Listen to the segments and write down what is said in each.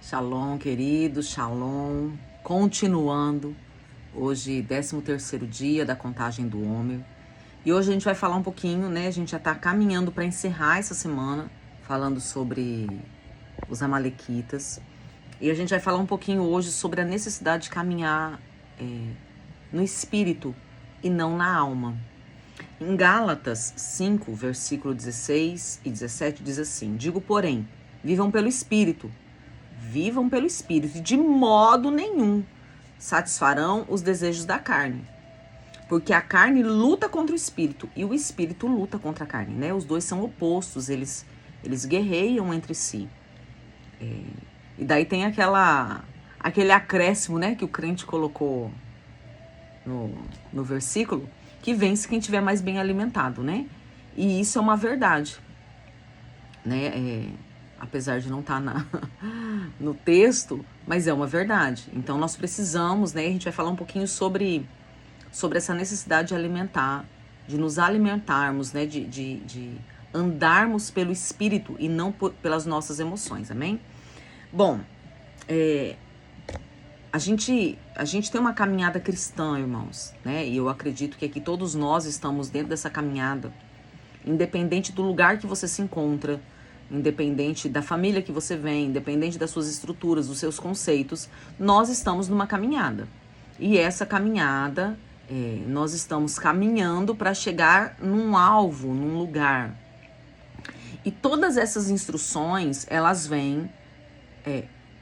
Shalom, queridos, shalom. Continuando, hoje 13º dia da contagem do Homer. E hoje a gente vai falar um pouquinho, né? A gente já está caminhando para encerrar essa semana, falando sobre os amalequitas. E a gente vai falar um pouquinho hoje sobre a necessidade de caminhar no espírito e não na alma. Em Gálatas 5, versículo 16 e 17, diz assim: digo, porém, vivam pelo espírito, e de modo nenhum satisfarão os desejos da carne. Porque a carne luta contra o espírito e o espírito luta contra a carne, né? Os dois são opostos, eles guerreiam entre si. E daí tem aquele acréscimo, né, que o crente colocou no versículo, que vence quem estiver mais bem alimentado, né? E isso é uma verdade, né? Apesar de não estar no texto, mas é uma verdade. Então nós precisamos, né? A gente vai falar um pouquinho sobre essa necessidade de alimentar, de nos alimentarmos, né? De andarmos pelo Espírito e não pelas nossas emoções, amém? Bom, a gente tem uma caminhada cristã, irmãos, né? E eu acredito que aqui todos nós estamos dentro dessa caminhada, independente do lugar que você se encontra, independente da família que você vem, independente das suas estruturas, dos seus conceitos, nós estamos numa caminhada. E essa caminhada, nós estamos caminhando para chegar num alvo, num lugar. E todas essas instruções, elas vêm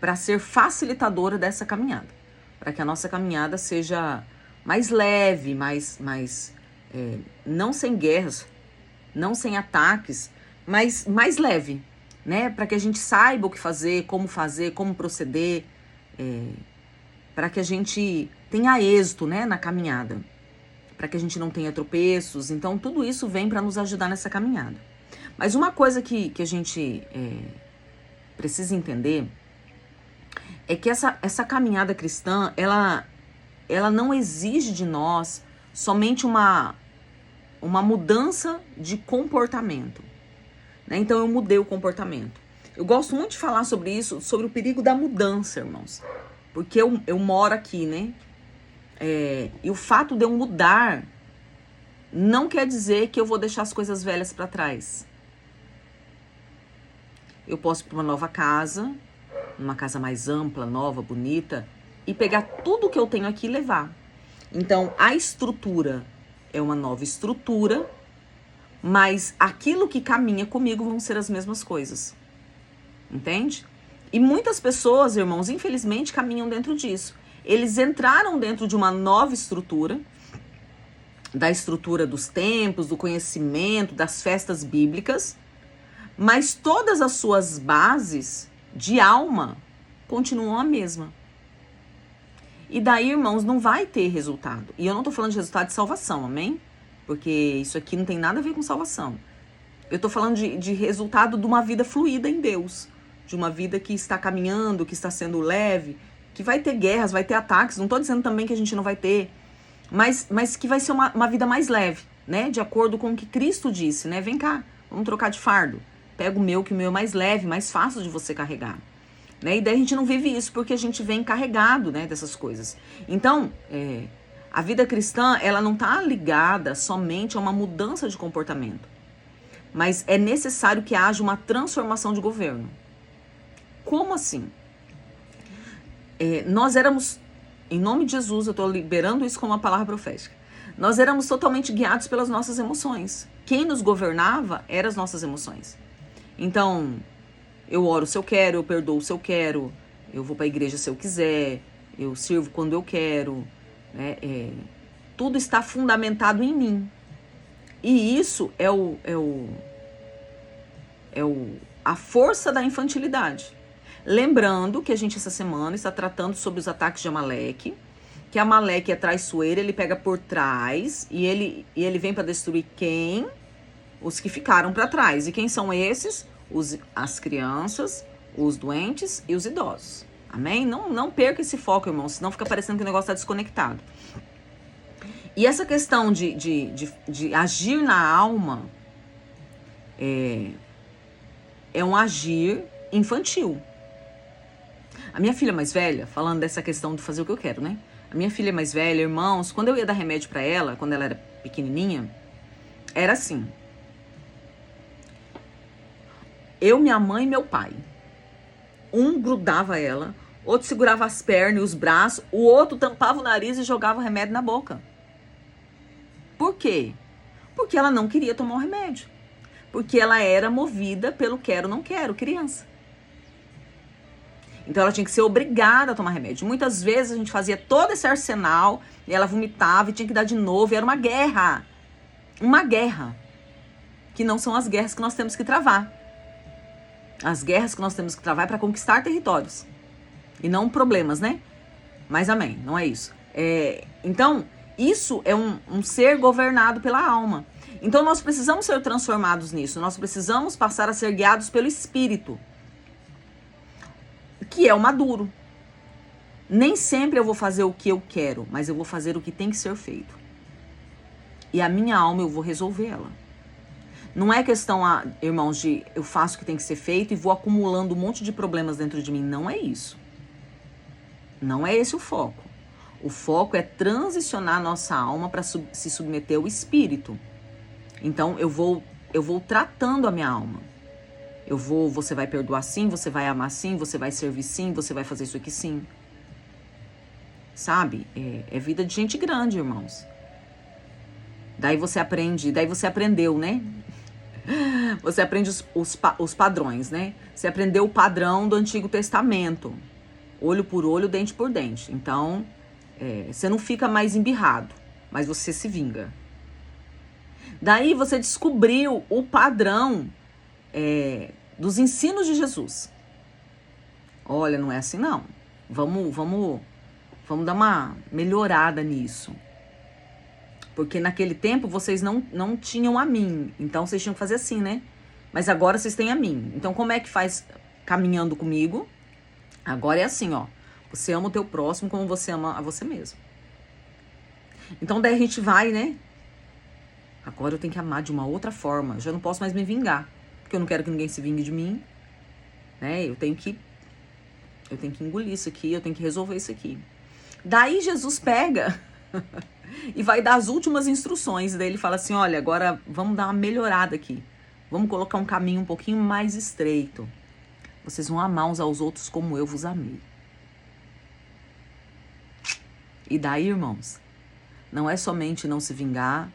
para ser facilitadora dessa caminhada, para que a nossa caminhada seja mais leve, não sem guerras, não sem ataques, mas mais leve, né? Para que a gente saiba o que fazer, como proceder, para que a gente tenha êxito, né, na caminhada, para que a gente não tenha tropeços. Então, tudo isso vem para nos ajudar nessa caminhada. Mas uma coisa que a gente precisa entender é que essa caminhada cristã, ela não exige de nós somente uma mudança de comportamento, né? Então eu mudei o comportamento. Eu gosto muito de falar sobre isso, sobre o perigo da mudança, irmãos, porque eu moro aqui, né? E o fato de eu mudar não quer dizer que eu vou deixar as coisas velhas para trás. Eu posso ir para uma nova casa, uma casa mais ampla, nova, bonita, e pegar tudo que eu tenho aqui e levar. Então, a estrutura é uma nova estrutura, mas aquilo que caminha comigo vão ser as mesmas coisas. Entende? E muitas pessoas, irmãos, infelizmente, caminham dentro disso. Eles entraram dentro de uma nova estrutura, da estrutura dos templos, do conhecimento, das festas bíblicas, mas todas as suas bases de alma continuam a mesma. E daí, irmãos, não vai ter resultado. E eu não tô falando de resultado de salvação, amém? Porque isso aqui não tem nada a ver com salvação. Eu tô falando de resultado de uma vida fluida em Deus. De uma vida que está caminhando, que está sendo leve, que vai ter guerras, vai ter ataques. Não tô dizendo também que a gente não vai ter. Mas que vai ser uma vida mais leve, né? De acordo com o que Cristo disse, né? Vem cá, vamos trocar de fardo. Pega o meu, que o meu é mais leve, mais fácil de você carregar. Né? E daí a gente não vive isso porque a gente vem carregado, né, dessas coisas. Então, a vida cristã, ela não está ligada somente a uma mudança de comportamento. Mas é necessário que haja uma transformação de governo. Como assim? Nós éramos, em nome de Jesus, eu estou liberando isso como uma palavra profética. Nós éramos totalmente guiados pelas nossas emoções. Quem nos governava eram as nossas emoções. Então, eu oro se eu quero, eu perdoo se eu quero, eu vou para a igreja se eu quiser, eu sirvo quando eu quero, né? Tudo está fundamentado em mim. E isso é a força da infantilidade. Lembrando que a gente essa semana está tratando sobre os ataques de Amaleque, que Amaleque é traiçoeiro, ele pega por trás e ele vem para destruir quem? Os que ficaram para trás. E quem são esses? As crianças, os doentes e os idosos. Amém? Não perca esse foco, irmão, senão fica parecendo que o negócio está desconectado. E essa questão de agir na alma é um agir infantil. A minha filha mais velha, falando dessa questão de fazer o que eu quero, né? A minha filha mais velha, irmãos, quando eu ia dar remédio pra ela, quando ela era pequenininha, era assim. Eu, minha mãe e meu pai. Um grudava ela, outro segurava as pernas e os braços, o outro tampava o nariz e jogava o remédio na boca. Por quê? Porque ela não queria tomar o remédio. Porque ela era movida pelo quero, não quero, criança. Então ela tinha que ser obrigada a tomar remédio. Muitas vezes a gente fazia todo esse arsenal e ela vomitava e tinha que dar de novo. E era uma guerra. Uma guerra. Que não são as guerras que nós temos que travar. As guerras que nós temos que travar é para conquistar territórios. E não problemas, né? Mas amém, não é isso. Então, isso é um ser governado pela alma. Então nós precisamos ser transformados nisso. Nós precisamos passar a ser guiados pelo Espírito. Que é o maduro. Nem sempre eu vou fazer o que eu quero, mas eu vou fazer o que tem que ser feito. E a minha alma eu vou resolver ela. Não é questão, irmãos, de eu faço o que tem que ser feito e vou acumulando um monte de problemas dentro de mim. Não é isso. Não é esse o foco. O foco é transicionar a nossa alma para se submeter ao Espírito. Então eu vou tratando a minha alma. Você vai perdoar sim, você vai amar sim, você vai servir sim, você vai fazer isso aqui sim. Sabe? É vida de gente grande, irmãos. Daí você aprendeu, né? Você aprende os padrões, né? Você aprendeu o padrão do Antigo Testamento. Olho por olho, dente por dente. Então, você não fica mais embirrado, mas você se vinga. Daí você descobriu o padrão dos ensinos de Jesus. Olha, não é assim não. Vamos dar uma melhorada nisso. Porque naquele tempo vocês não tinham a mim. Então vocês tinham que fazer assim, né? Mas agora vocês têm a mim. Então como é que faz caminhando comigo? Agora é assim, ó. Você ama o teu próximo como você ama a você mesmo. Então daí a gente vai, né? Agora eu tenho que amar de uma outra forma. Eu já não posso mais me vingar. Porque eu não quero que ninguém se vingue de mim. Né? Eu tenho que engolir isso aqui. Eu tenho que resolver isso aqui. Daí Jesus pega... e vai dar as últimas instruções. Daí ele fala assim, olha, agora vamos dar uma melhorada aqui. Vamos colocar um caminho um pouquinho mais estreito. Vocês vão amar uns aos outros como eu vos amei. E daí, irmãos, não é somente não se vingar,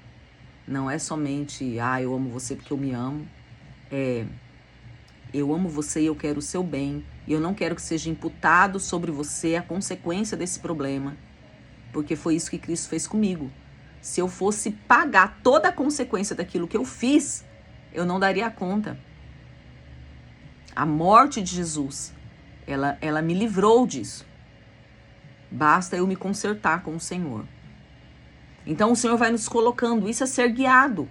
não é somente, eu amo você porque eu me amo. Eu amo você e eu quero o seu bem. E eu não quero que seja imputado sobre você a consequência desse problema. Porque foi isso que Cristo fez comigo. Se eu fosse pagar toda a consequência daquilo que eu fiz, eu não daria conta. A morte de Jesus, ela me livrou disso. Basta eu me consertar com o Senhor. Então o Senhor vai nos colocando, isso é ser guiado,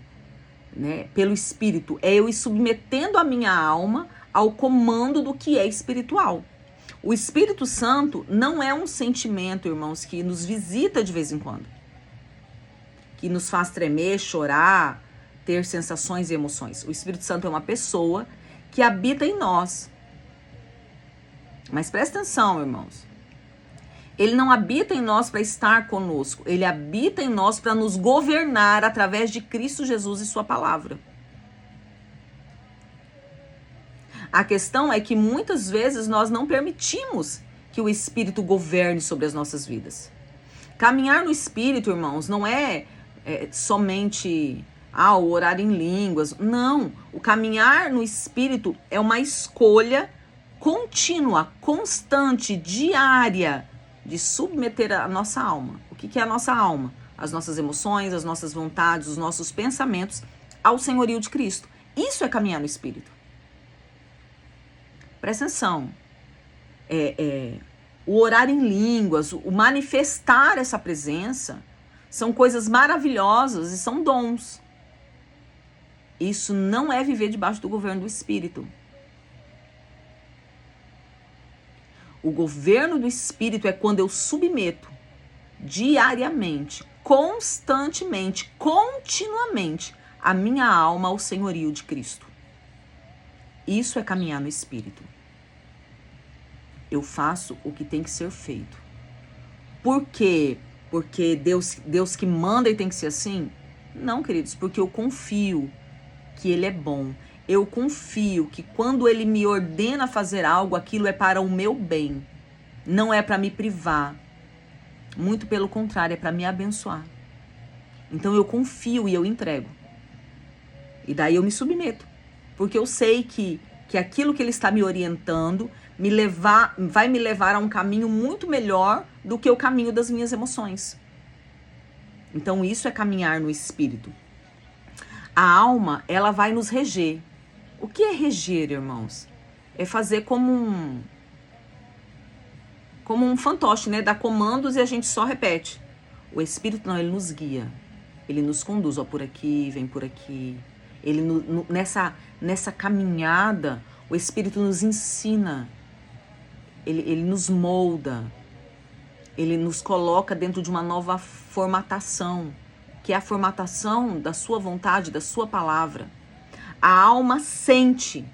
né, pelo Espírito. É eu ir submetendo a minha alma ao comando do que é espiritual. O Espírito Santo não é um sentimento, irmãos, que nos visita de vez em quando. Que nos faz tremer, chorar, ter sensações e emoções. O Espírito Santo é uma pessoa que habita em nós. Mas presta atenção, irmãos. Ele não habita em nós para estar conosco. Ele habita em nós para nos governar através de Cristo Jesus e sua palavra. A questão é que muitas vezes nós não permitimos que o Espírito governe sobre as nossas vidas. Caminhar no Espírito, irmãos, não é somente o orar em línguas. Não, o caminhar no Espírito é uma escolha contínua, constante, diária, de submeter a nossa alma. O que é a nossa alma? As nossas emoções, as nossas vontades, os nossos pensamentos ao senhorio de Cristo. Isso é caminhar no Espírito. Presta atenção. O orar em línguas, o manifestar essa presença, são coisas maravilhosas e são dons. Isso não é viver debaixo do governo do Espírito. O governo do Espírito é quando eu submeto diariamente, constantemente, continuamente, a minha alma ao senhorio de Cristo. Isso é caminhar no Espírito. eu faço o que tem que ser feito. Por quê? Porque Deus que manda e tem que ser assim? Não, queridos, porque eu confio que Ele é bom. Eu confio que quando Ele me ordena fazer algo, aquilo é para o meu bem. Não é para me privar. Muito pelo contrário, é para me abençoar. Então eu confio e eu entrego. E daí eu me submeto. Porque eu sei que aquilo que Ele está me orientando vai me levar a um caminho muito melhor do que o caminho das minhas emoções. Então isso é caminhar no Espírito. A alma, ela vai nos reger. O que é reger, irmãos? É fazer como um fantoche, né? Dá comandos e a gente só repete. O Espírito não, ele nos guia. Ele nos conduz, ó, por aqui, vem por aqui. Ele nessa caminhada, o Espírito nos ensina. Ele nos molda. Ele nos coloca dentro de uma nova formatação, que é a formatação da sua vontade, da sua palavra. A alma sente.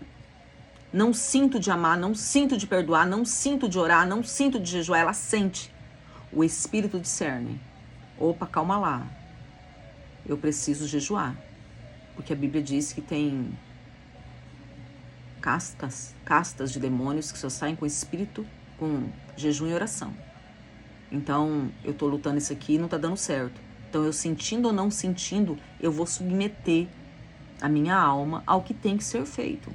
Não sinto de amar, não sinto de perdoar, não sinto de orar, não sinto de jejuar, ela sente. O Espírito discerne. Opa, calma lá. Eu preciso jejuar. Porque a Bíblia diz que tem castas de demônios que só saem com espírito, com jejum e oração. Então, eu tô lutando isso aqui e não tá dando certo. Então, eu sentindo ou não sentindo, eu vou submeter a minha alma ao que tem que ser feito.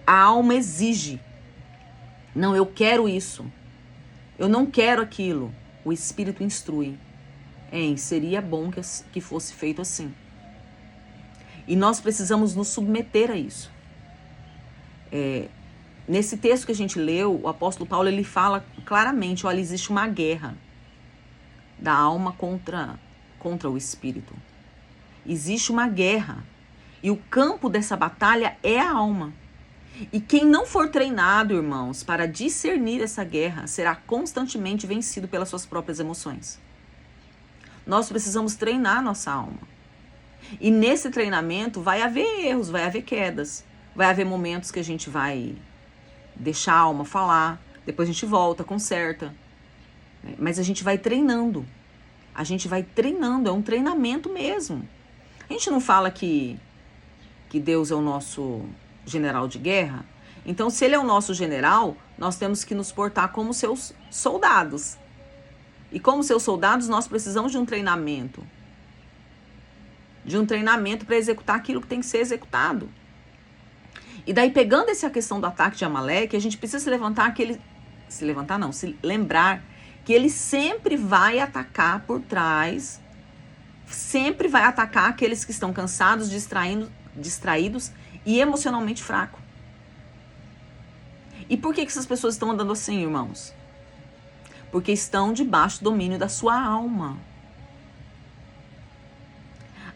A alma exige. Não, eu quero isso. Eu não quero aquilo. O Espírito instrui. Seria bom que fosse feito assim. E nós precisamos nos submeter a isso. Nesse texto que a gente leu, o apóstolo Paulo ele fala claramente, olha, existe uma guerra da alma contra o espírito. Existe uma guerra. E o campo dessa batalha é a alma. E quem não for treinado, irmãos, para discernir essa guerra, será constantemente vencido pelas suas próprias emoções. Nós precisamos treinar nossa alma. E nesse treinamento vai haver erros, vai haver quedas. Vai haver momentos que a gente vai deixar a alma falar, depois a gente volta, conserta. Mas a gente vai treinando. A gente vai treinando, é um treinamento mesmo. A gente não fala que Deus é o nosso general de guerra. Então, se Ele é o nosso general, nós temos que nos portar como seus soldados. E como seus soldados, nós precisamos de um treinamento. De um treinamento para executar aquilo que tem que ser executado. E daí, pegando essa questão do ataque de Amaleque, a gente precisa se lembrar que ele sempre vai atacar por trás, sempre vai atacar aqueles que estão cansados, distraídos e emocionalmente fracos. E por que essas pessoas estão andando assim, irmãos? Porque estão debaixo do domínio da sua alma.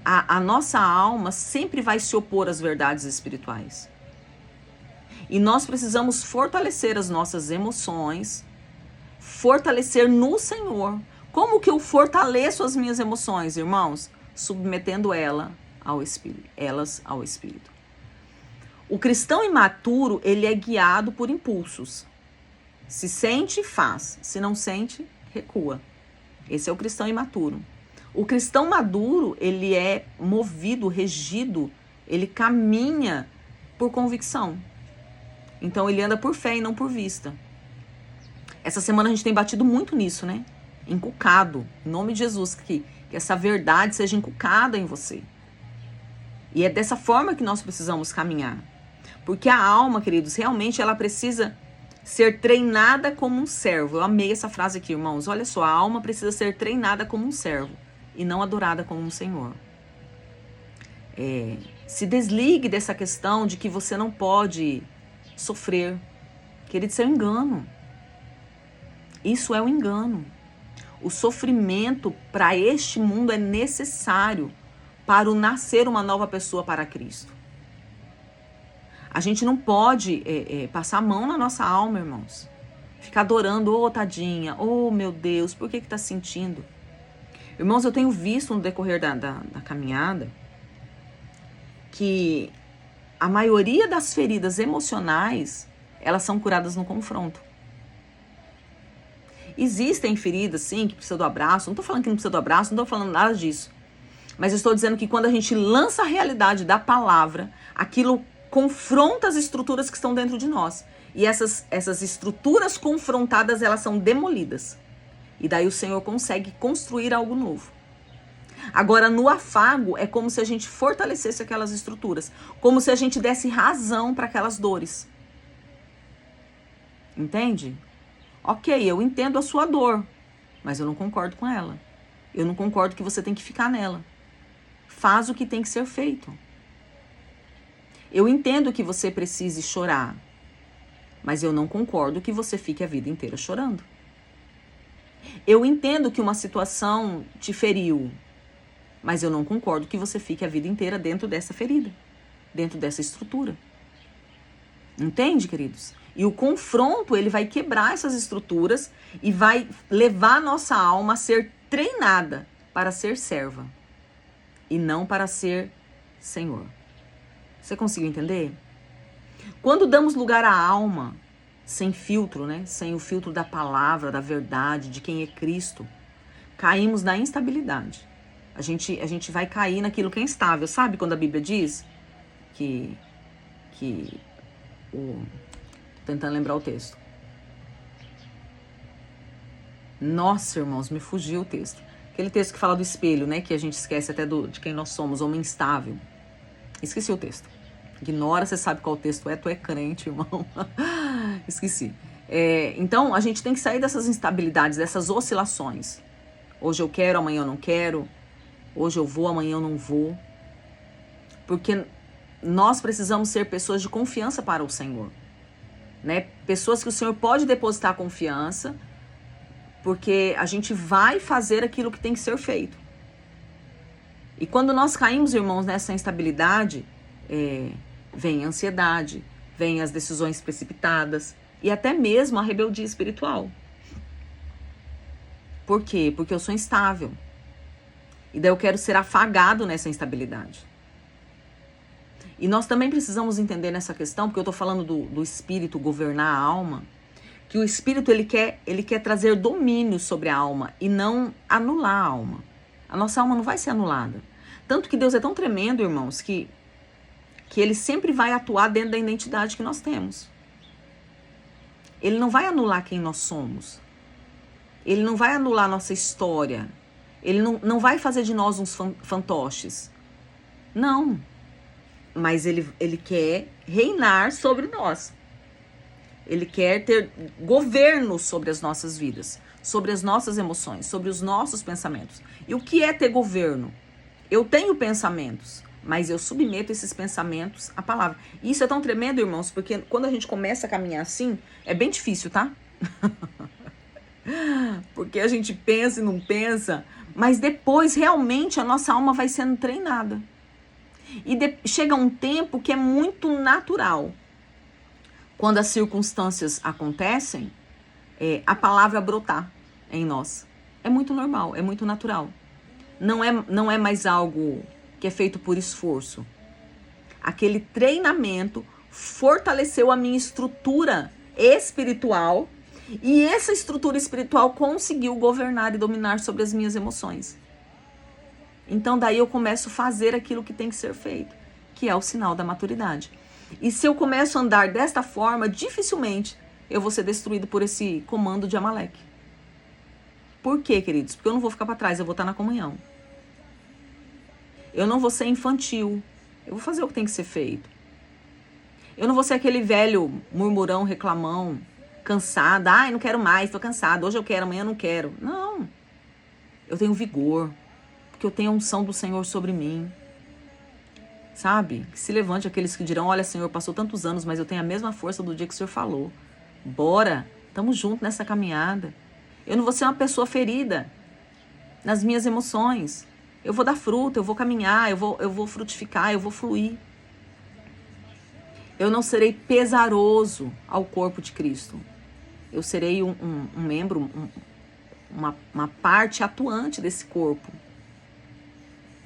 A nossa alma sempre vai se opor às verdades espirituais. E nós precisamos fortalecer as nossas emoções, fortalecer no Senhor. Como que eu fortaleço as minhas emoções, irmãos? Submetendo elas ao Espírito. O cristão imaturo, ele é guiado por impulsos. Se sente, faz. Se não sente, recua. Esse é o cristão imaturo. O cristão maduro, ele é movido, regido, ele caminha por convicção. Então, ele anda por fé e não por vista. Essa semana a gente tem batido muito nisso, né? Inculcado. Em nome de Jesus, que essa verdade seja inculcada em você. E é dessa forma que nós precisamos caminhar. Porque a alma, queridos, realmente ela precisa ser treinada como um servo. Eu amei essa frase aqui, irmãos. Olha só, a alma precisa ser treinada como um servo e não adorada como um senhor. Se desligue dessa questão de que você não pode sofrer. Querido, isso é um engano. Isso é um engano. O sofrimento para este mundo é necessário para o nascer uma nova pessoa para Cristo. A gente não pode passar a mão na nossa alma, irmãos. Ficar adorando, tadinha, meu Deus, por que tá sentindo? Irmãos, eu tenho visto no decorrer da caminhada que a maioria das feridas emocionais, elas são curadas no confronto. Existem feridas, sim, que precisam do abraço. Não tô falando que não precisa do abraço, não tô falando nada disso. Mas eu estou dizendo que quando a gente lança a realidade da palavra, aquilo confronta as estruturas que estão dentro de nós. E essas estruturas confrontadas, elas são demolidas. E daí o Senhor consegue construir algo novo. Agora, no afago, é como se a gente fortalecesse aquelas estruturas. Como se a gente desse razão para aquelas dores. Entende? Ok, eu entendo a sua dor, mas eu não concordo com ela. Eu não concordo que você tem que ficar nela. Faz o que tem que ser feito. Eu entendo que você precise chorar, mas eu não concordo que você fique a vida inteira chorando. Eu entendo que uma situação te feriu, mas eu não concordo que você fique a vida inteira dentro dessa ferida, dentro dessa estrutura. Entende, queridos? E o confronto, ele vai quebrar essas estruturas e vai levar a nossa alma a ser treinada para ser serva e não para ser senhor. Você conseguiu entender? Quando damos lugar à alma, sem filtro, né? Sem o filtro da palavra, da verdade, de quem é Cristo, caímos na instabilidade. A gente vai cair naquilo que é instável. Sabe quando a Bíblia diz que tô tentando lembrar o texto. Nossa, irmãos, me fugiu o texto. Aquele texto que fala do espelho, né? Que a gente esquece até de quem nós somos, homem instável. Esqueci o texto. Ignora, você sabe qual texto é, tu é crente, irmão. Esqueci. Então, a gente tem que sair dessas instabilidades, dessas oscilações. Hoje eu quero, amanhã eu não quero. Hoje eu vou, amanhã eu não vou. Porque nós precisamos ser pessoas de confiança para o Senhor. Né? Pessoas que o Senhor pode depositar confiança, porque a gente vai fazer aquilo que tem que ser feito. E quando nós caímos, irmãos, nessa instabilidade, vem a ansiedade, vem as decisões precipitadas e até mesmo a rebeldia espiritual. Por quê? Porque eu sou instável. E daí eu quero ser afagado nessa instabilidade. E nós também precisamos entender nessa questão, porque eu estou falando do espírito governar a alma, que o espírito ele quer trazer domínio sobre a alma e não anular a alma. A nossa alma não vai ser anulada. Tanto que Deus é tão tremendo, irmãos, que ele sempre vai atuar dentro da identidade que nós temos. Ele não vai anular quem nós somos. Ele não vai anular nossa história. Ele não vai fazer de nós uns fantoches. Não. Mas ele quer reinar sobre nós. Ele quer ter governo sobre as nossas vidas, sobre as nossas emoções, sobre os nossos pensamentos. E o que é ter governo? Eu tenho pensamentos, mas eu submeto esses pensamentos à palavra. E isso é tão tremendo, irmãos, porque quando a gente começa a caminhar assim, é bem difícil, tá? Porque a gente pensa e não pensa, mas depois realmente a nossa alma vai sendo treinada. E chega um tempo que é muito natural. Quando as circunstâncias acontecem, a palavra brotar em nós. É muito normal, é muito natural. Não é mais algo que é feito por esforço. Aquele treinamento fortaleceu a minha estrutura espiritual e essa estrutura espiritual conseguiu governar e dominar sobre as minhas emoções. Então daí eu começo a fazer aquilo que tem que ser feito, que é o sinal da maturidade. E se eu começo a andar desta forma, dificilmente eu vou ser destruído por esse comando de Amaleque. Por quê, queridos? Porque eu não vou ficar para trás, eu vou estar na comunhão. Eu não vou ser infantil, eu vou fazer o que tem que ser feito. Eu não vou ser aquele velho murmurão, reclamão, cansado. Ai, não quero mais, tô cansado. Hoje eu quero, amanhã eu não quero. Não. Eu tenho vigor, porque eu tenho a unção do Senhor sobre mim. Sabe? Que se levante aqueles que dirão, olha, Senhor, passou tantos anos, mas eu tenho a mesma força do dia que o Senhor falou. Bora, estamos juntos nessa caminhada. Eu não vou ser uma pessoa ferida nas minhas emoções. Eu vou dar fruto, eu vou caminhar, eu vou frutificar, eu vou fluir. Eu não serei pesaroso ao corpo de Cristo. Eu serei um membro, uma parte atuante desse corpo.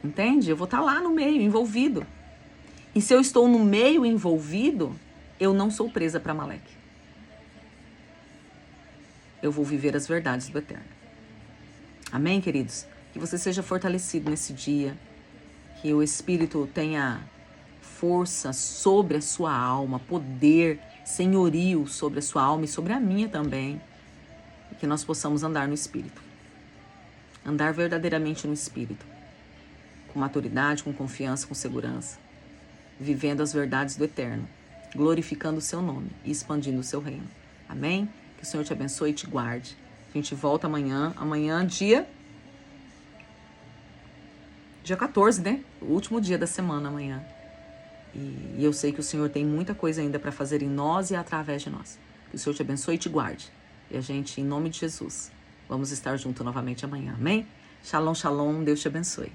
Entende? Eu vou estar lá no meio, envolvido. E se eu estou no meio envolvido, eu não sou presa para Amaleque. eu vou viver as verdades do Eterno. Amém, queridos? Que você seja fortalecido nesse dia, que o Espírito tenha força sobre a sua alma, poder, senhorio sobre a sua alma e sobre a minha também, e que nós possamos andar no Espírito. Andar verdadeiramente no Espírito, com maturidade, com confiança, com segurança, vivendo as verdades do Eterno, glorificando o seu nome e expandindo o seu reino. Amém? Que o Senhor te abençoe e te guarde. A gente volta amanhã dia 14, né? O último dia da semana amanhã. E eu sei que o Senhor tem muita coisa ainda para fazer em nós e através de nós. Que o Senhor te abençoe e te guarde. E a gente, em nome de Jesus, vamos estar juntos novamente amanhã. Amém? Shalom, shalom. Deus te abençoe.